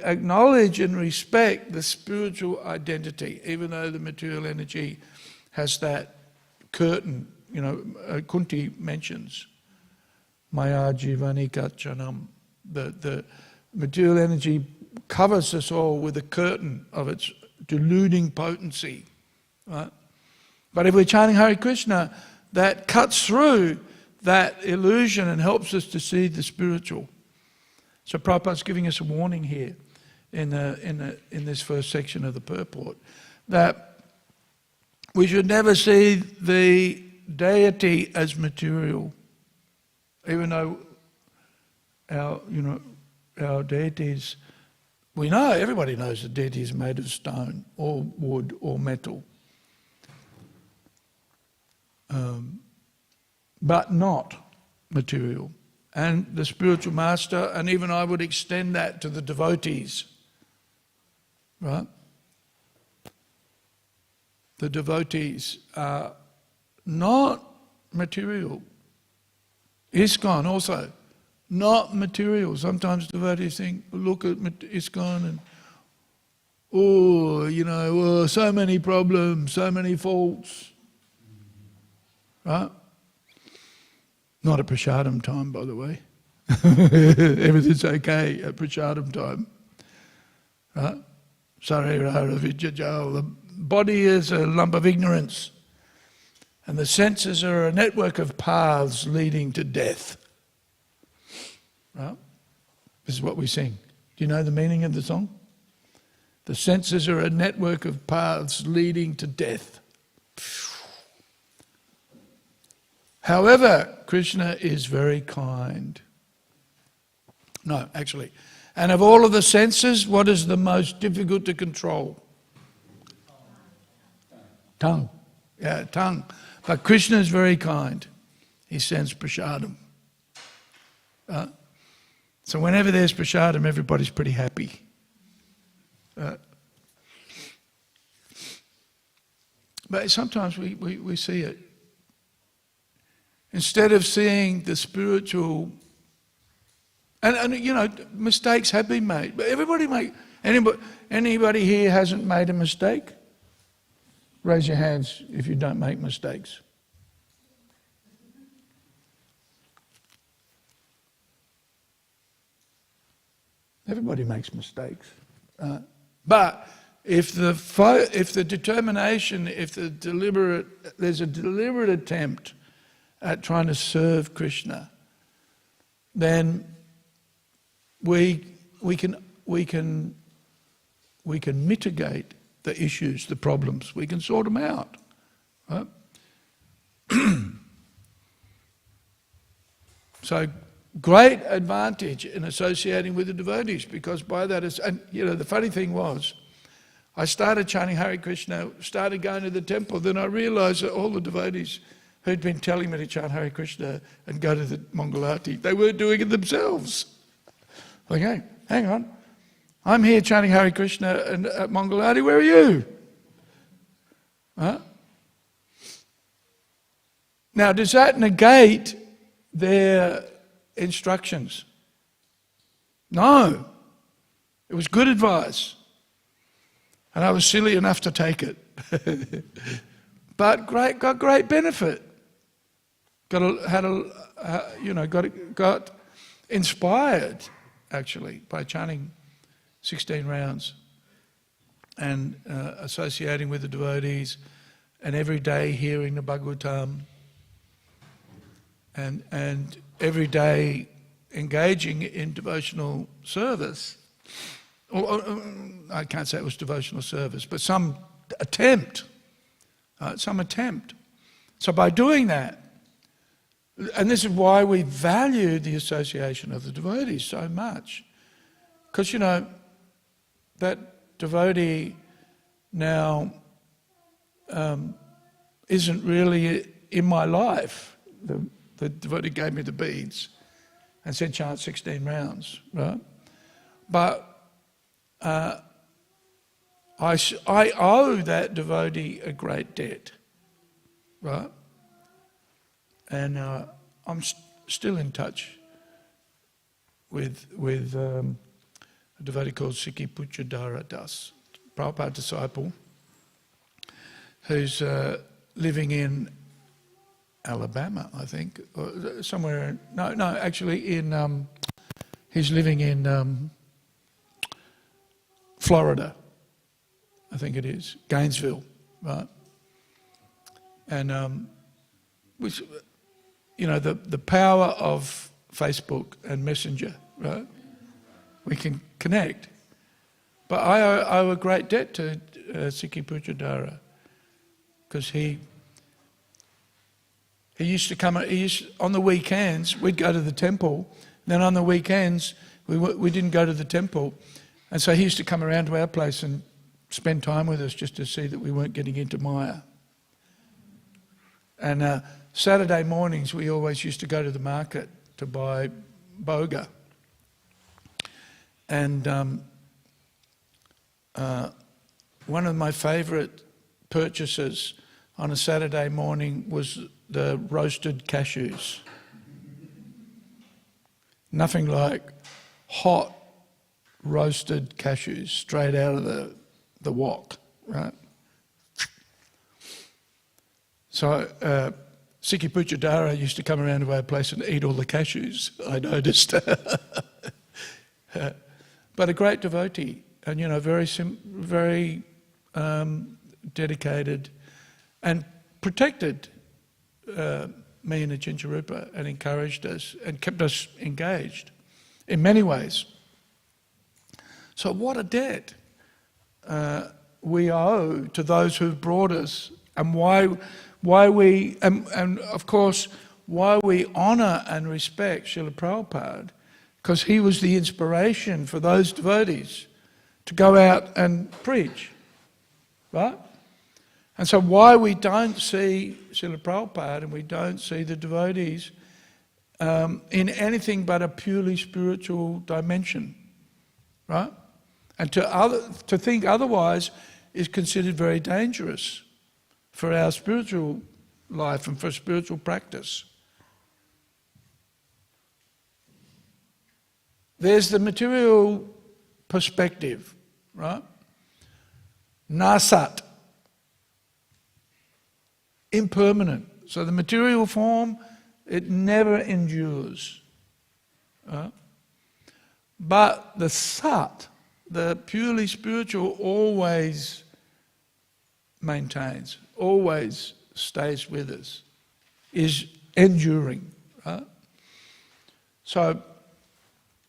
acknowledge and respect the spiritual identity, even though the material energy has that curtain, Kunti mentions, Maya Jivani Kachanam. The material energy covers us all with a curtain of its deluding potency, right? But if we're chanting Hare Krishna, that cuts through that illusion and helps us to see the spiritual. So Prabhupada's giving us a warning here in this first section of the purport, that we should never see the deity as material, even though our deities, we know, everybody knows the deity is made of stone or wood or metal. But not material. And the spiritual master, and even I would extend that to the devotees, right? The devotees are not material. ISKCON also, not material. Sometimes devotees look at ISKCON and, so many problems, so many faults. Right? Not at Prasadam time, by the way. Everything's okay at Prasadam time. Right? Sarira Vijajal. The body is a lump of ignorance, and the senses are a network of paths leading to death. Right? This is what we sing. Do you know the meaning of the song? The senses are a network of paths leading to death. However, Krishna is very kind. No, actually. And of all of the senses, what is the most difficult to control? Tongue. Yeah, tongue. But Krishna is very kind. He sends prasadam. So whenever there's prasadam, everybody's pretty happy. But sometimes we see it. Instead of seeing the spiritual, and mistakes have been made. But anybody here hasn't made a mistake? Raise your hands if you don't make mistakes. Everybody makes mistakes. But if the determination, there's a deliberate attempt at trying to serve Krishna, then we can mitigate the issues, the problems. We can sort them out. Right? So great advantage in associating with the devotees, because by that the funny thing was, I started chanting Hare Krishna, started going to the temple, then I realised that all the devotees who'd been telling me to chant Hare Krishna and go to the Mangalati, they weren't doing it themselves. Okay, hang on. I'm here chanting Hare Krishna and at Mangalati, where are you? Huh? Now, does that negate their instructions? No. It was good advice. And I was silly enough to take it. But got great benefit. Got inspired, actually, by chanting 16 rounds and associating with the devotees, and every day hearing the Bhagavatam, and every day engaging in devotional service. I can't say it was devotional service, but some attempt. So by doing that, and this is why we value the association of the devotees so much, because that devotee now isn't really in my life. The devotee gave me the beads and said chant 16 rounds, right? But I owe that devotee a great debt, right? And I'm still in touch with a devotee called Sikhi Puchadara Das, Prabhupada disciple, who's living in Alabama, I think, or somewhere. He's living in Florida, I think it is, Gainesville, right? And which, you know, the power of Facebook and Messenger, right? We can connect. But I owe a great debt to Sikhi Puchadara, because he used to come. On the weekends we'd go to the temple. Then on the weekends we didn't go to the temple, and so he used to come around to our place and spend time with us just to see that we weren't getting into Maya. And Saturday mornings we always used to go to the market to buy boga. And one of my favourite purchases on a Saturday morning was the roasted cashews. Nothing like hot roasted cashews straight out of the wok, right? So Sikhi Puchadara used to come around to our place and eat all the cashews, I noticed. But a great devotee, and you know, very dedicated, and protected me and Achincha Rupa, and encouraged us and kept us engaged in many ways. So what a debt we owe to those who've brought us, and why we and of course why we honour and respect Srila Prabhupada, because he was the inspiration for those devotees to go out and preach, right? And so why we don't see Srila Prabhupada and we don't see the devotees in anything but a purely spiritual dimension, right? And to think otherwise is considered very dangerous for our spiritual life and for spiritual practice. There's the material perspective, right? Nasat, impermanent. So the material form, it never endures. But the sat, the purely spiritual, always maintains, always stays with us, is enduring. Right? So,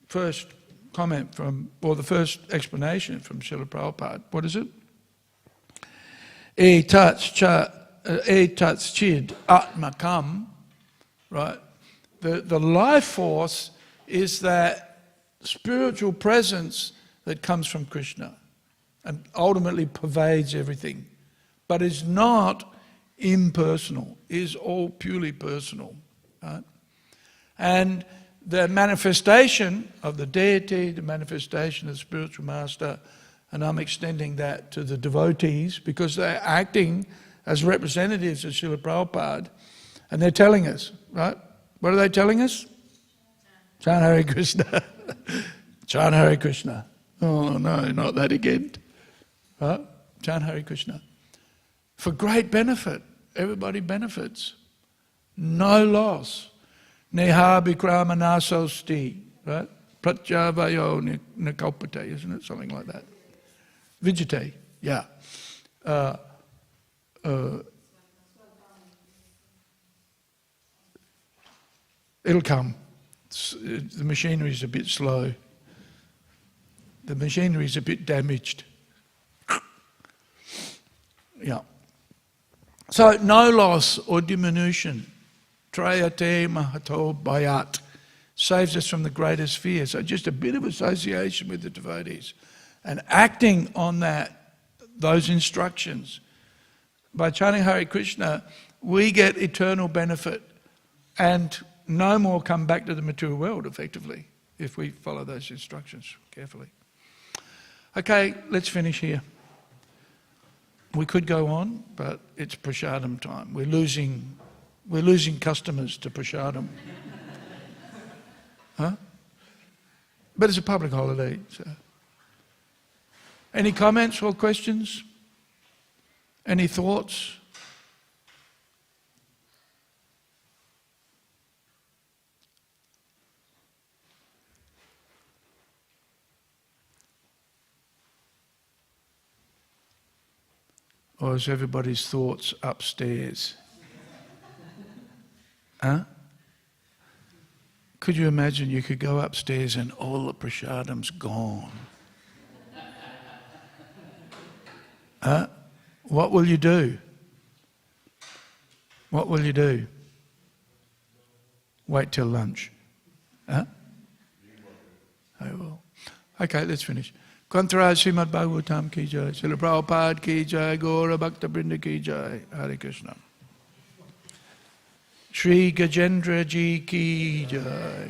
first comment from, or the first explanation from Srila Prabhupada, what is it? Etats chid atmakam, right? The life force is that spiritual presence that comes from Krishna and ultimately pervades everything, but is not impersonal, is all purely personal. Right? And the manifestation of the deity, the manifestation of the spiritual master, and I'm extending that to the devotees because they're acting as representatives of Srila Prabhupada, and they're telling us, right? What are they telling us? Chant Hare Krishna. Chant Hare Krishna. Oh no, not that again. Right? Chant Hare Krishna. For great benefit. Everybody benefits. No loss. Neha Bikrama Nasosti. Right? Pratyavayo Nikalpate, isn't it? Something like that. Vijate. Yeah. It'll come. The machinery's a bit slow. The machinery's a bit damaged. Yeah. So no loss or diminution. Trayate Mahato Bayat saves us from the greatest fear. So just a bit of association with the devotees and acting on those instructions. By chanting Hare Krishna, we get eternal benefit and no more come back to the material world, effectively, if we follow those instructions carefully. Okay, let's finish here. We could go on, but it's prasadam time. We're losing customers to prasadam. Huh? But it's a public holiday, so. Any comments or questions? Any thoughts? Or is everybody's thoughts upstairs? Huh? Could you imagine you could go upstairs and all the prasadam's gone? Huh? What will you do? What will you do? Wait till lunch. Huh? I will. Okay, let's finish. Kantaraj Śrīmad Bhāgavatam ki jai, Srila Prabhupada ki jai, Gaura Bhaktivedanta ki jai, Hare Krishna. Shri Gajendra ji ki jai.